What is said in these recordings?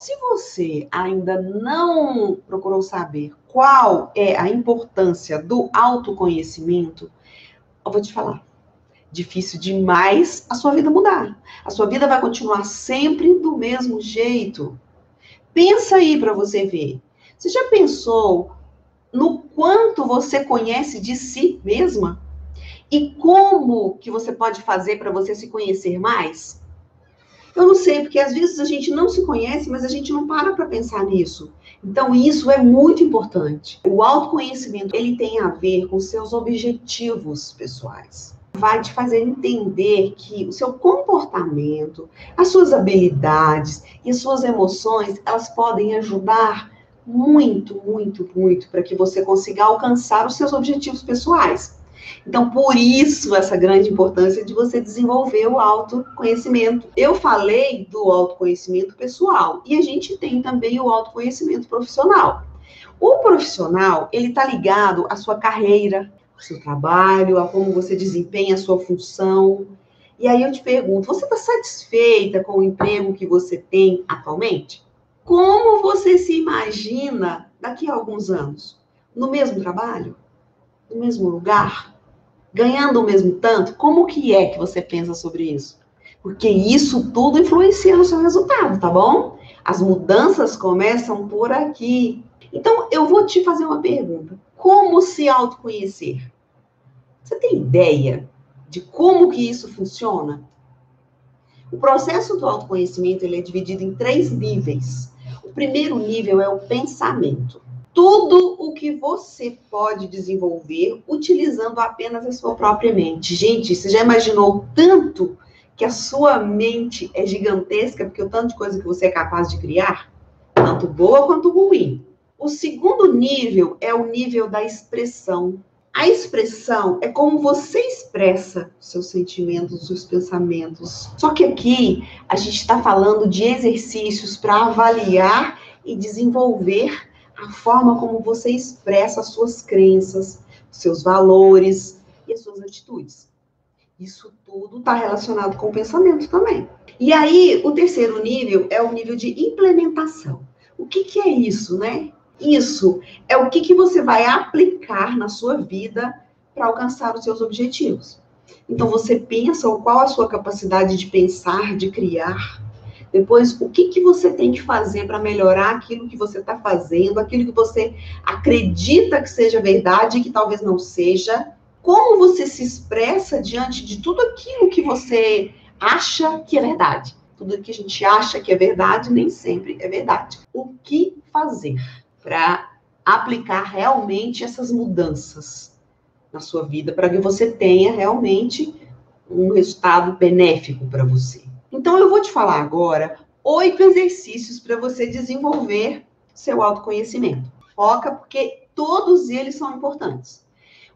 Se você ainda não procurou saber qual é a importância do autoconhecimento, eu vou te falar. Difícil demais a sua vida mudar. A sua vida vai continuar sempre do mesmo jeito. Pensa aí para você ver. Você já pensou no quanto você conhece de si mesma? E como que você pode fazer para você se conhecer mais? Eu não sei, porque às vezes a gente não se conhece, mas a gente não para pensar nisso. Então, isso é muito importante. O autoconhecimento, ele tem a ver com seus objetivos pessoais. Vai te fazer entender que o seu comportamento, as suas habilidades e as suas emoções, elas podem ajudar muito, muito, muito para que você consiga alcançar os seus objetivos pessoais. Então, por isso, essa grande importância de você desenvolver o autoconhecimento. Eu falei do autoconhecimento pessoal e a gente tem também o autoconhecimento profissional. O profissional, ele está ligado à sua carreira, ao seu trabalho, a como você desempenha a sua função. E aí eu te pergunto, você está satisfeita com o emprego que você tem atualmente? Como você se imagina daqui a alguns anos? No mesmo trabalho? No mesmo lugar? Ganhando o mesmo tanto? Como que é que você pensa sobre isso? Porque isso tudo influencia no seu resultado, tá bom? As mudanças começam por aqui. Então, eu vou te fazer uma pergunta. Como se autoconhecer? Você tem ideia de como que isso funciona? O processo do autoconhecimento, ele é dividido em 3 níveis. O primeiro nível é o pensamento. Tudo o que você pode desenvolver utilizando apenas a sua própria mente. Gente, você já imaginou tanto que a sua mente é gigantesca, porque o tanto de coisa que você é capaz de criar, tanto boa quanto ruim. O segundo nível é o nível da expressão. A expressão é como você expressa seus sentimentos, seus pensamentos. Só que aqui a gente está falando de exercícios para avaliar e desenvolver a forma como você expressa as suas crenças, seus valores e as suas atitudes. Isso tudo está relacionado com o pensamento também. E aí, o terceiro nível é o nível de implementação. O que é isso, né? Isso é o que você vai aplicar na sua vida para alcançar os seus objetivos. Então, você pensa qual a sua capacidade de pensar, de criar. Depois, o que você tem que fazer para melhorar aquilo que você está fazendo, aquilo que você acredita que seja verdade e que talvez não seja. Como você se expressa diante de tudo aquilo que você acha que é verdade. Tudo que a gente acha que é verdade, nem sempre é verdade. O que fazer para aplicar realmente essas mudanças na sua vida, para que você tenha realmente um resultado benéfico para você? Então, eu vou te falar agora 8 exercícios para você desenvolver seu autoconhecimento. Foca, porque todos eles são importantes.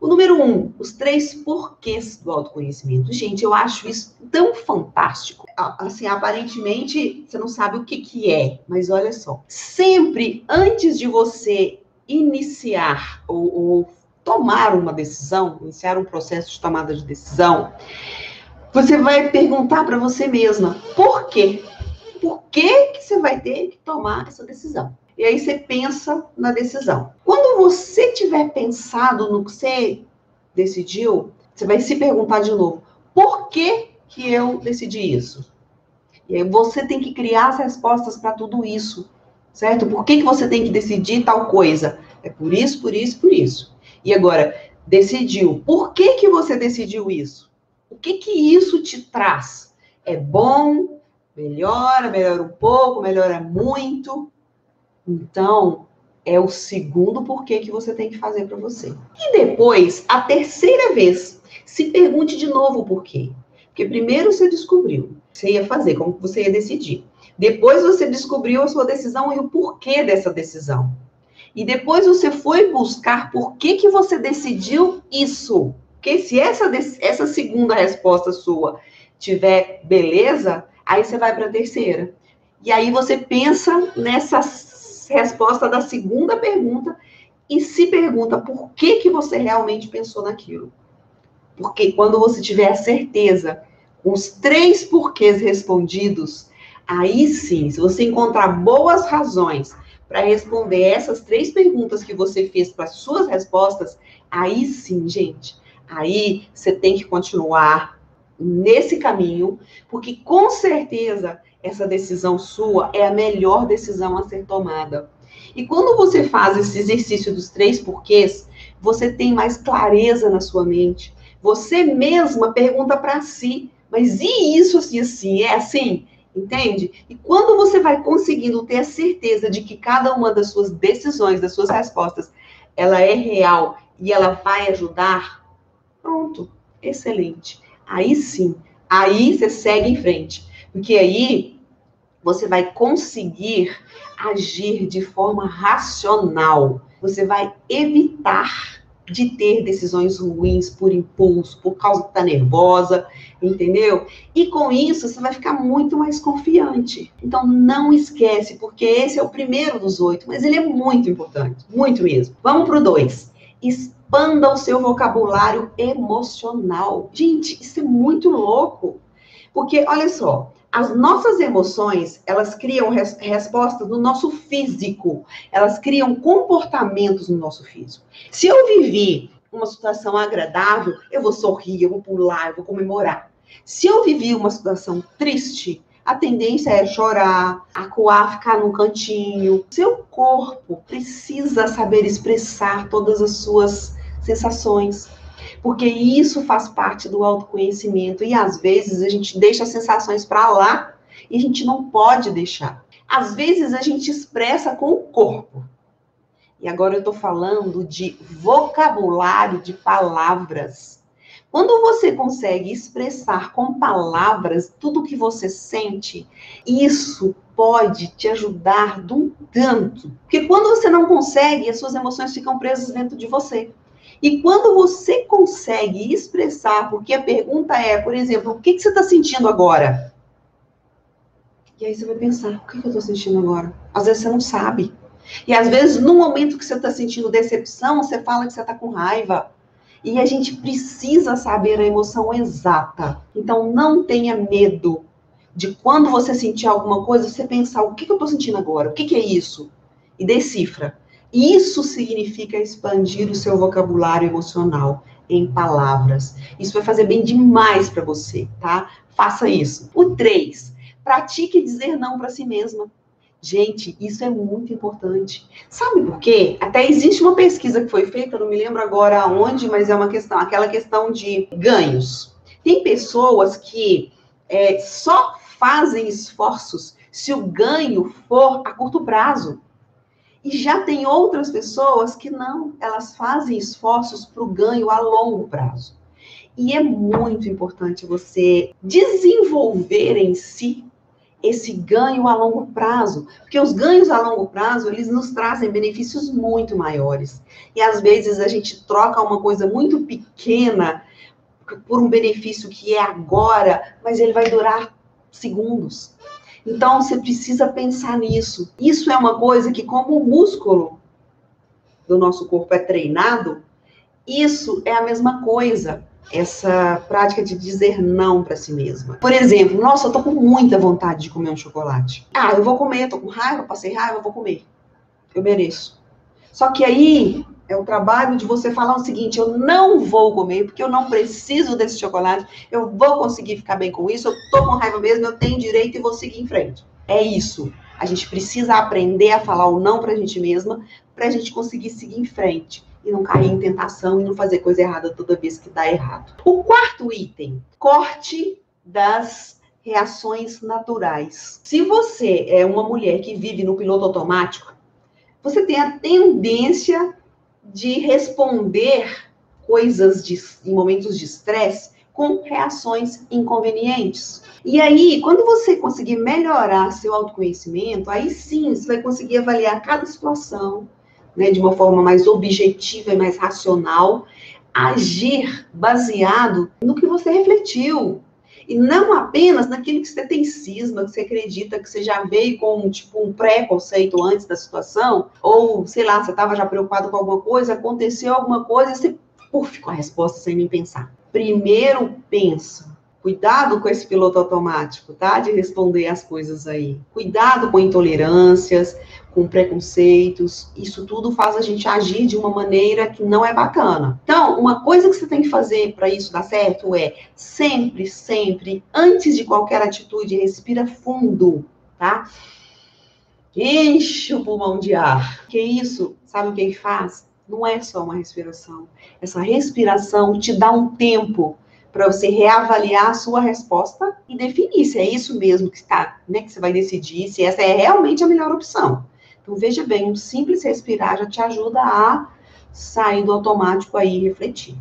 O número 1, os 3 porquês do autoconhecimento. Gente, eu acho isso tão fantástico. Assim, aparentemente, você não sabe o que é, mas olha só. Sempre antes de você iniciar ou tomar uma decisão, iniciar um processo de tomada de decisão, você vai perguntar para você mesma, por quê? Por que você vai ter que tomar essa decisão? E aí você pensa na decisão. Quando você tiver pensado no que você decidiu, você vai se perguntar de novo, por que eu decidi isso? E aí você tem que criar as respostas para tudo isso, certo? Por que você tem que decidir tal coisa? É por isso, por isso, por isso. E agora, decidiu. Por que você decidiu isso? O que isso te traz? É bom? Melhora um pouco, melhora muito? Então, é o segundo porquê que você tem que fazer para você. E depois, a terceira vez, se pergunte de novo o porquê. Porque primeiro você descobriu o que você ia fazer, como que você ia decidir. Depois você descobriu a sua decisão e o porquê dessa decisão. E depois você foi buscar por que você decidiu isso. Porque se essa segunda resposta sua tiver beleza, aí você vai para a terceira. E aí você pensa nessa resposta da segunda pergunta e se pergunta por que você realmente pensou naquilo. Porque quando você tiver a certeza, com os 3 porquês respondidos, Aí sim, se você encontrar boas razões para responder essas 3 perguntas que você fez para as suas respostas, aí sim, gente, aí você tem que continuar nesse caminho, porque com certeza essa decisão sua é a melhor decisão a ser tomada. E quando você faz esse exercício dos 3 porquês, você tem mais clareza na sua mente. Você mesma pergunta para si, mas e isso assim, é assim? Entende? E quando você vai conseguindo ter a certeza de que cada uma das suas decisões, das suas respostas, ela é real e ela vai ajudar, pronto, excelente. Aí sim, aí você segue em frente. Porque aí você vai conseguir agir de forma racional. Você vai evitar de ter decisões ruins por impulso, por causa que está nervosa, entendeu? E com isso, você vai ficar muito mais confiante. Então, não esquece, porque esse é o primeiro dos 8, mas ele é muito importante, muito mesmo. Vamos para o 2. Expanda o seu vocabulário emocional. Gente, isso é muito louco. Porque, olha só, as nossas emoções, elas criam respostas no nosso físico. Elas criam comportamentos no nosso físico. Se eu vivi uma situação agradável, eu vou sorrir, eu vou pular, eu vou comemorar. Se eu vivi uma situação triste, a tendência é chorar, acuar, ficar num cantinho. Seu corpo precisa saber expressar todas as suas sensações, porque isso faz parte do autoconhecimento e às vezes a gente deixa as sensações para lá e a gente não pode deixar. Às vezes a gente expressa com o corpo. E agora eu estou falando de vocabulário de palavras. Quando você consegue expressar com palavras tudo o que você sente, isso pode te ajudar de um tanto. Porque quando você não consegue, as suas emoções ficam presas dentro de você. E quando você consegue expressar, porque a pergunta é, por exemplo, o que você está sentindo agora? E aí você vai pensar, o que eu estou sentindo agora? Às vezes você não sabe. E às vezes, no momento que você está sentindo decepção, você fala que você está com raiva. E a gente precisa saber a emoção exata. Então, não tenha medo de quando você sentir alguma coisa, você pensar, o que eu estou sentindo agora? O que é isso? E decifra. Isso significa expandir o seu vocabulário emocional em palavras. Isso vai fazer bem demais para você, tá? Faça isso. O 3, pratique dizer não para si mesma. Gente, isso é muito importante. Sabe por quê? Até existe uma pesquisa que foi feita, não me lembro agora aonde, mas é uma questão, aquela questão de ganhos. Tem pessoas que só fazem esforços se o ganho for a curto prazo. E já tem outras pessoas que não, elas fazem esforços para o ganho a longo prazo. E é muito importante você desenvolver em si esse ganho a longo prazo, porque os ganhos a longo prazo, eles nos trazem benefícios muito maiores. E às vezes a gente troca uma coisa muito pequena por um benefício que é agora, mas ele vai durar segundos. Então, você precisa pensar nisso. Isso é uma coisa que, como o músculo do nosso corpo é treinado, isso é a mesma coisa. Essa prática de dizer não para si mesma. Por exemplo, nossa, eu tô com muita vontade de comer um chocolate. Ah, eu vou comer, tô com raiva, passei raiva, eu vou comer. Eu mereço. Só que aí é o trabalho de você falar o seguinte, eu não vou comer, porque eu não preciso desse chocolate, eu vou conseguir ficar bem com isso, eu tô com raiva mesmo, eu tenho direito e vou seguir em frente. É isso. A gente precisa aprender a falar o não pra gente mesma, pra gente conseguir seguir em frente. E não cair em tentação e não fazer coisa errada toda vez que dá errado. O 4º item, corte das reações naturais. Se você é uma mulher que vive no piloto automático, você tem a tendência de responder coisas em momentos de estresse com reações inconvenientes. E aí, quando você conseguir melhorar seu autoconhecimento, aí sim você vai conseguir avaliar cada situação, né, de uma forma mais objetiva e mais racional, agir baseado no que você refletiu. E não apenas naquilo que você tem cisma, que você acredita, que você já veio com tipo um preconceito antes da situação, ou sei lá, você estava já preocupado com alguma coisa, aconteceu alguma coisa, e você, com a resposta sem nem pensar. Primeiro pensa, Cuidado com esse piloto automático, tá? De responder as coisas aí. Cuidado com intolerâncias, com preconceitos. Isso tudo faz a gente agir de uma maneira que não é bacana. Então, uma coisa que você tem que fazer para isso dar certo é sempre, sempre, antes de qualquer atitude, respira fundo, tá? Enche o pulmão de ar. Porque isso, sabe o que faz? Não é só uma respiração. Essa respiração te dá um tempo para você reavaliar a sua resposta e definir se é isso mesmo que está, né, que você vai decidir, se essa é realmente a melhor opção. Então, veja bem, um simples respirar já te ajuda a sair do automático aí e refletir.